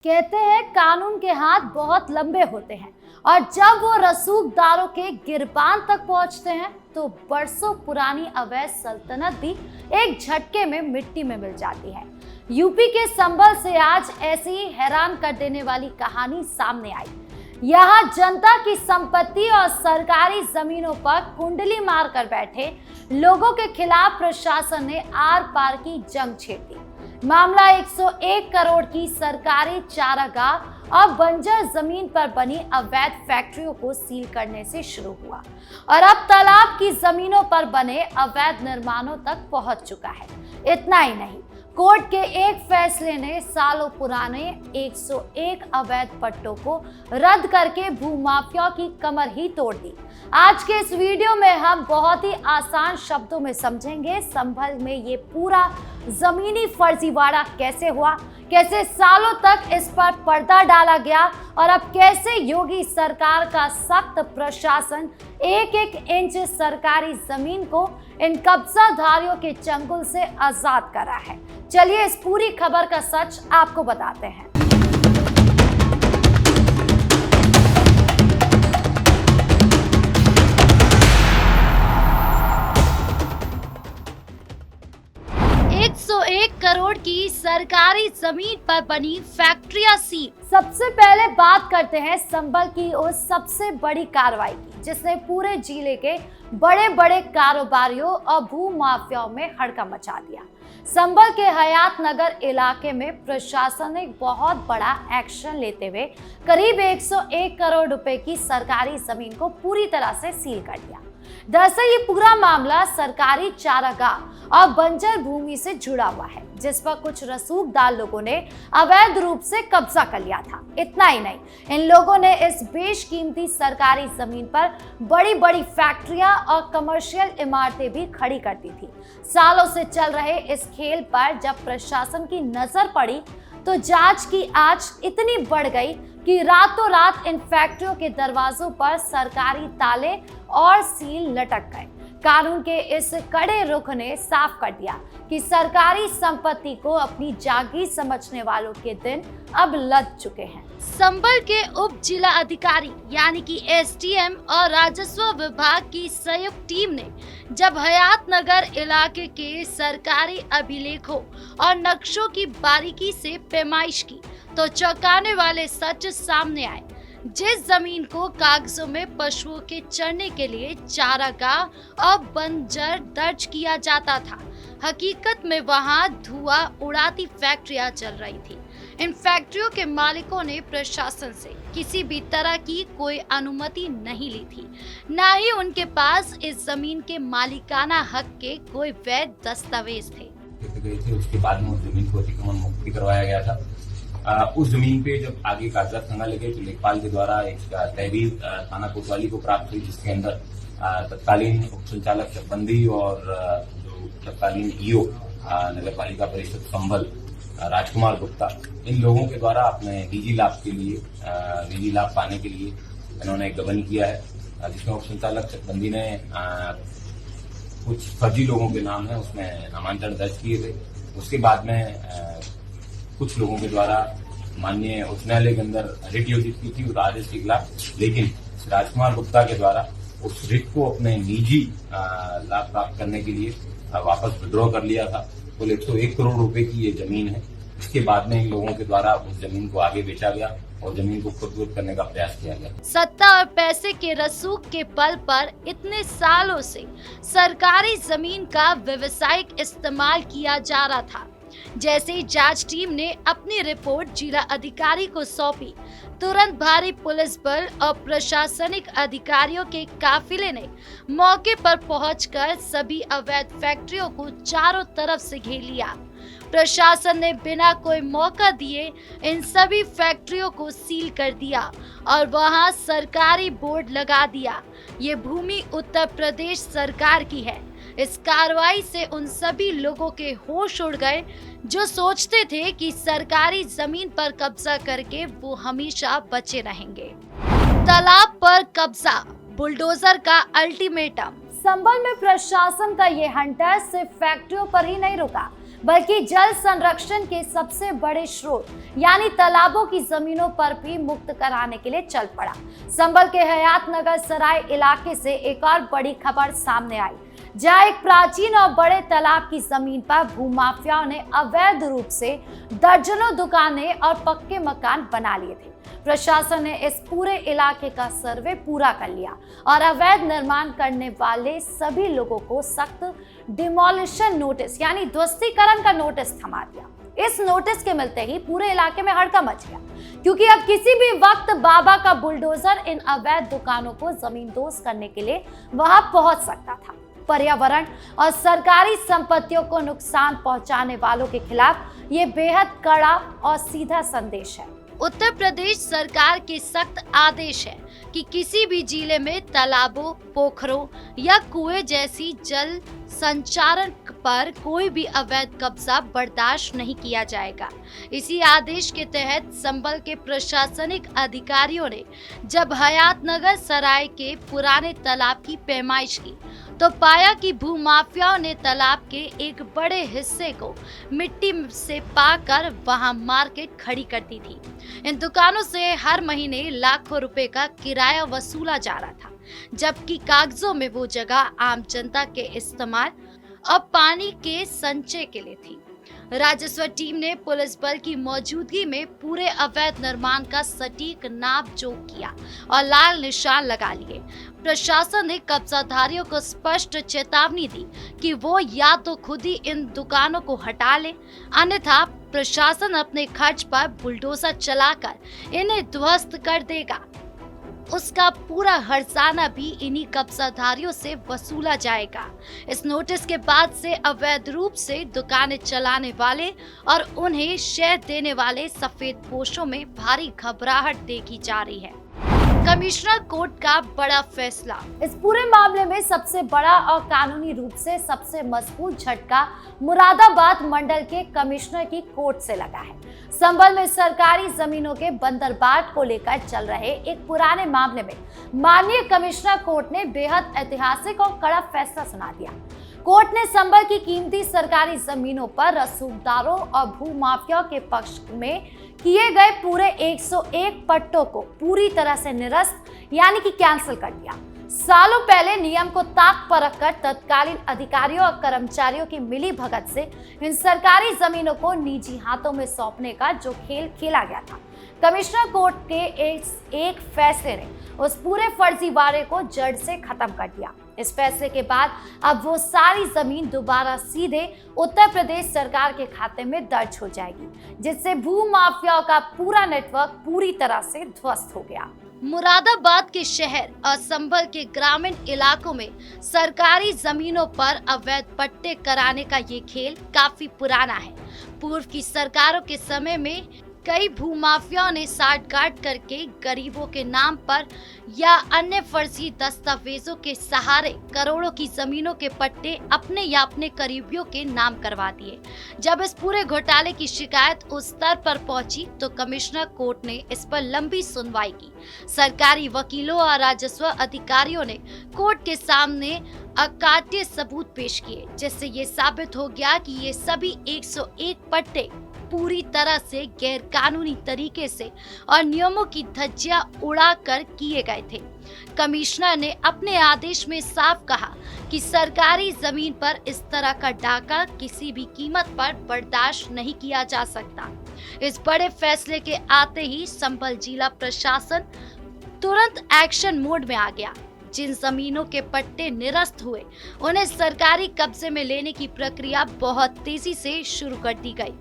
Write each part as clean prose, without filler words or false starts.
कहते हैं कानून के हाथ बहुत लंबे होते हैं और जब वो रसूखदारों के गिरबान तक पहुंचते हैं तो बरसों पुरानी अवैध सल्तनत भी एक झटके में मिट्टी में मिल जाती है। यूपी के संभल से आज ऐसी ही हैरान कर देने वाली कहानी सामने आई। यहाँ जनता की संपत्ति और सरकारी जमीनों पर कुंडली मारकर बैठे लोगों के खिलाफ प्रशासन ने आर पार की जंग छेड़ दी। मामला 101 करोड़ की सरकारी चारागाह और बंजर जमीन पर बनी अवैध फैक्ट्रियों को सील करने से शुरू हुआ और अब तालाब की जमीनों पर बने अवैध निर्माणों तक पहुंच चुका है। इतना ही नहीं, कोर्ट के एक फैसले ने सालों पुराने 101 अवैध पट्टों को रद्द करके भूमाफियाओं की कमर ही तोड़ दी। आज के इस वीडियो में हम बहुत ही आसान शब्दों में समझेंगे संभल में ये पूरा जमीनी फर्जीवाड़ा कैसे हुआ, कैसे सालों तक इस पर पर्दा डाला गया और अब कैसे योगी सरकार का सख्त प्रशासन एक एक इंच सरकारी जमीन को इन कब्जाधारियों के चंगुल से आजाद करा है। चलिए इस पूरी खबर का सच आपको बताते हैं। एक करोड़ की सरकारी जमीन पर बनी फैक्ट्रियां सील। सबसे पहले बात करते हैं संभल की उस सबसे बड़ी कार्रवाई की जिसने पूरे जिले के बड़े बड़े कारोबारियों और भू माफियाओं में हड़कंप मचा दिया। संभल के हयात नगर इलाके में प्रशासन ने बहुत बड़ा एक्शन लेते हुए करीब 101 करोड़ रुपए की सरकारी जमीन को पूरी तरह से सील कर दिया। दरअसल ये पूरा मामला सरकारी चारागाह और बंजर भूमि से जुड़ा हुआ है जिस पर कुछ रसूखदार लोगों ने अवैध रूप से कब्जा कर लिया था। इतना ही नहीं, इन लोगों ने इस बेशकीमती सरकारी जमीन पर बड़ी बड़ी फैक्ट्रियां और कमर्शियल इमारतें भी खड़ी कर दी थी। सालों से चल रहे इस खेल पर जब प्रशासन की नजर पड़ी तो जांच की आंच इतनी बढ़ गई कि रातों रात इन फैक्ट्रियों के दरवाजों पर सरकारी ताले और सील लटक गए। कानून के इस कड़े रुख ने साफ कर दिया कि सरकारी संपत्ति को अपनी जागीर समझने वालों के दिन अब लद चुके हैं। संभल के उप जिला अधिकारी यानी कि एसडीएम और राजस्व विभाग की संयुक्त टीम ने जब हयात नगर इलाके के सरकारी अभिलेखों और नक्शों की बारीकी से पैमाइश की तो चौंकाने वाले सच सामने आए। जिस जमीन को कागजों में पशुओं के चरने के लिए चारागाह और बंजर दर्ज किया जाता था, हकीकत में वहां धुआं उड़ाती फैक्ट्रियां चल रही थी। इन फैक्ट्रियों के मालिकों ने प्रशासन से किसी भी तरह की कोई अनुमति नहीं ली थी, न ही उनके पास इस जमीन के मालिकाना हक के कोई वैध दस्तावेज थे। उसके बाद में उस जमीन को अतिक्रमण मुक्त करवाया गया था। उस जमीन पे जब आगे कागजात खंगाले गए तो लेखपाल के द्वारा एक तहरीर थाना कोतवाली को प्राप्त हुई जिसके अंदर तत्कालीन उप संचालक चकबंदी और जो तत्कालीन ईओ नगर पालिका परिषद संभल राजकुमार गुप्ता, इन लोगों के द्वारा अपने निजी लाभ पाने के लिए इन्होंने एक गबन किया है जिसमें उप संचालक चकबंदी ने कुछ फर्जी लोगों के नाम है उसमें नामांकन दर्ज किए थे। उसके बाद में कुछ लोगों के द्वारा माननीय उच्च न्यायालय के अंदर रिट योजित की थी उस आदेश के खिलाफ, लेकिन राजकुमार गुप्ता के द्वारा उस रिट को अपने निजी लाभ प्राप्त करने के लिए वापस विड्रॉ कर लिया था। कुल 101 करोड़ रुपए की ये जमीन है। इसके बाद में इन लोगों के द्वारा उस जमीन को आगे बेचा गया और जमीन को खुद करने का प्रयास किया गया। सत्ता और पैसे के रसूख के बल पर इतने सालों से सरकारी जमीन का व्यवसायिक इस्तेमाल किया जा रहा था। जैसे ही जांच टीम ने अपनी रिपोर्ट जिला अधिकारी को सौंपी, तुरंत भारी पुलिस बल और प्रशासनिक अधिकारियों के काफिले ने मौके पर पहुंचकर सभी अवैध फैक्ट्रियों को चारों तरफ से घेर लिया। प्रशासन ने बिना कोई मौका दिए इन सभी फैक्ट्रियों को सील कर दिया और वहां सरकारी बोर्ड लगा दिया। ये भूमि उत्तर प्रदेश सरकार की है। इस कार्रवाई से उन सभी लोगों के होश उड़ गए जो सोचते थे कि सरकारी जमीन पर कब्जा करके वो हमेशा बचे रहेंगे। तालाब पर कब्जा, बुलडोजर का अल्टीमेटम। संभल में प्रशासन का ये हंटर सिर्फ फैक्ट्रियों पर ही नहीं रुका बल्कि जल संरक्षण के सबसे बड़े स्रोत यानी तालाबों की जमीनों पर भी मुक्त कराने के लिए चल पड़ा। संभल के हयातनगर सराय इलाके से एक और बड़ी खबर सामने आई, जहां एक प्राचीन और बड़े तालाब की जमीन पर भूमाफियाओं ने अवैध रूप से दर्जनों दुकानें और पक्के मकान बना लिए थे। प्रशासन ने इस पूरे इलाके का सर्वे पूरा कर लिया और अवैध निर्माण करने वाले सभी लोगों को सख्त डिमोलिशन नोटिस यानी ध्वस्तीकरण का नोटिस थमा दिया। इस नोटिस के मिलते ही पूरे इलाके में हड़कंप मच गया, क्योंकि अब किसी भी वक्त बाबा का बुलडोजर इन अवैध दुकानों को जमींदोज करने के लिए वहां पहुंच सकता था। पर्यावरण और सरकारी संपत्तियों को नुकसान पहुंचाने वालों के खिलाफ ये बेहद कड़ा और सीधा संदेश है। उत्तर प्रदेश सरकार के सख्त आदेश है कि किसी भी जिले में तालाबों, पोखरों या कुएं जैसी जल संचारण पर कोई भी अवैध कब्जा बर्दाश्त नहीं किया जाएगा। इसी आदेश के तहत संभल के प्रशासनिक अधिकारियों ने जब हयातनगर सराय के पुराने तालाब की पैमाइश की तो पाया कि भूमाफियाओं ने तालाब के एक बड़े हिस्से को मिट्टी से पाकर वहां मार्केट खड़ी कर दी थी। इन दुकानों से हर महीने लाखों रुपए का किराया वसूला जा रहा था, जबकि कागजों में वो जगह आम जनता के इस्तेमाल और पानी के संचय के लिए थी। राजस्व टीम ने पुलिस बल की मौजूदगी में पूरे अवैध निर्माण का सटीक नाप जोख किया और लाल निशान लगा लिए। प्रशासन ने कब्जाधारियों को स्पष्ट चेतावनी दी कि वो या तो खुद ही इन दुकानों को हटा ले, अन्यथा प्रशासन अपने खर्च पर बुलडोजर चलाकर इन्हें ध्वस्त कर देगा। उसका पूरा हर्जाना भी इन्हीं कब्जाधारियों से वसूला जाएगा। इस नोटिस के बाद से अवैध रूप से दुकानें चलाने वाले और उन्हें शह देने वाले सफेद पोशों में भारी घबराहट देखी जा रही है। कमिश्नर कोर्ट का बड़ा फैसला। इस पूरे मामले में सबसे बड़ा और कानूनी रूप से सबसे मजबूत झटका मुरादाबाद मंडल के कमिश्नर की कोर्ट से लगा है। संभल में सरकारी जमीनों के बंदरबाट को लेकर चल रहे एक पुराने मामले में माननीय कमिश्नर कोर्ट ने बेहद ऐतिहासिक और कड़ा फैसला सुना दिया। कोर्ट ने संभल की कीमती सरकारी जमीनों पर रसूखदारों और भूमाफियाओं के पक्ष में किए गए पूरे 101 पट्टों को पूरी तरह से निरस्त यानी कि कैंसिल कर दिया। सालों पहले नियम को ताक पर रखकर तत्कालीन अधिकारियों और कर्मचारियों की मिली भगत से इन सरकारी जमीनों को निजी हाथों में सौंपने का जो खेल खेला गया था, कमिश्नर कोर्ट के एक फैसले ने उस पूरे फर्जीवाड़े को जड़ से खत्म कर दिया। इस फैसले के बाद अब वो सारी जमीन दोबारा सीधे उत्तर प्रदेश सरकार के खाते में दर्ज हो जाएगी, जिससे भूमाफियाओं का पूरा नेटवर्क पूरी तरह से ध्वस्त हो गया। मुरादाबाद के शहर और संभल के ग्रामीण इलाकों में सरकारी जमीनों पर अवैध पट्टे कराने का ये खेल काफी पुराना है। पूर्व की सरकारों के समय में कई भूमाफियाओं ने साठगांठ करके गरीबों के नाम पर या अन्य फर्जी दस्तावेजों के सहारे करोड़ों की जमीनों के पट्टे अपने या अपने करीबियों के नाम करवा दिए। जब इस पूरे घोटाले की शिकायत उस स्तर पर पहुंची तो कमिश्नर कोर्ट ने इस पर लंबी सुनवाई की। सरकारी वकीलों और राजस्व अधिकारियों ने कोर्ट के सामने अकाट्य सबूत पेश किए, जिससे ये साबित हो गया कि ये सभी 101 पट्टे पूरी तरह से गैर कानूनी तरीके से और नियमों की धज्जियां उड़ाकर किए गए थे। कमिश्नर ने अपने आदेश में साफ कहा कि सरकारी जमीन पर इस तरह का डाका किसी भी कीमत पर बर्दाश्त नहीं किया जा सकता। इस बड़े फैसले के आते ही संभल जिला प्रशासन तुरंत एक्शन मोड में आ गया। जिन जमीनों के पट्टे निरस्त हुए उन्हें सरकारी कब्जे में लेने की प्रक्रिया बहुत तेजी से शुरू कर दी गई।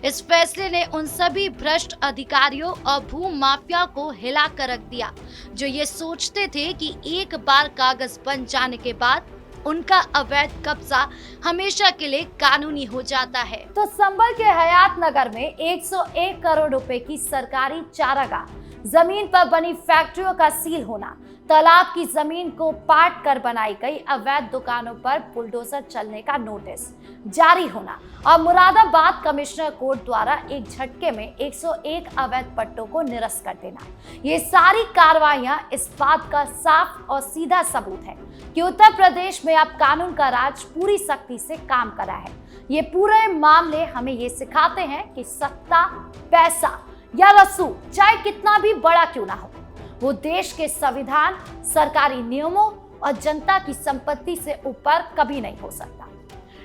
इस फैसले ने उन सभी भ्रष्ट अधिकारियों और भू माफिया को हिला कर रख दिया जो ये सोचते थे कि एक बार कागज बन जाने के बाद उनका अवैध कब्जा हमेशा के लिए कानूनी हो जाता है। तो संभल के हयातनगर में 101 करोड़ रुपए की सरकारी चारागाह जमीन पर बनी फैक्ट्रियों का सील होना, तालाब की जमीन को पाट कर बनाई गई अवैध दुकानों पर बुलडोजर चलने का नोटिस जारी होना और मुरादाबाद कमिश्नर कोर्ट द्वारा एक झटके में 101 अवैध पट्टों को निरस्त कर देना, ये सारी कार्रवाइयां इस बात का साफ और सीधा सबूत है कि उत्तर प्रदेश में अब कानून का राज पूरी सख्ती से काम कर रहा है। ये पूरे मामले हमें ये सिखाते हैं कि सत्ता, पैसा या रसूख चाहे कितना भी बड़ा क्यों ना हो, वो देश के संविधान, सरकारी नियमों और जनता की संपत्ति से ऊपर कभी नहीं हो सकता।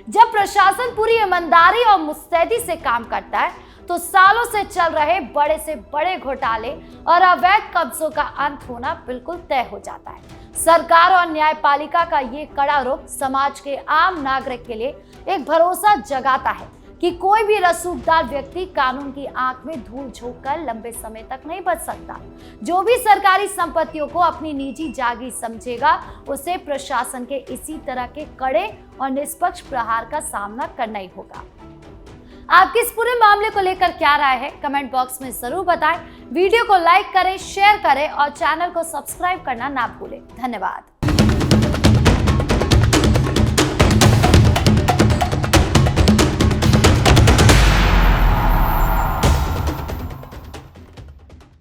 जब प्रशासन पूरी ईमानदारी और मुस्तैदी से काम करता है तो सालों से चल रहे बड़े से बड़े घोटाले और अवैध कब्जों का अंत होना बिल्कुल तय हो जाता है। सरकार और न्यायपालिका का ये कड़ा रुख समाज के आम नागरिक के लिए एक भरोसा जगाता है कि कोई भी रसूखदार व्यक्ति कानून की आंख में धूल झोंक कर लंबे समय तक नहीं बच सकता। जो भी सरकारी संपत्तियों को अपनी निजी जागीर समझेगा, उसे प्रशासन के इसी तरह के कड़े और निष्पक्ष प्रहार का सामना करना ही होगा। आपकी इस पूरे मामले को लेकर क्या राय है, कमेंट बॉक्स में जरूर बताएं। वीडियो को लाइक करें, शेयर करें और चैनल को सब्सक्राइब करना ना भूलें। धन्यवाद।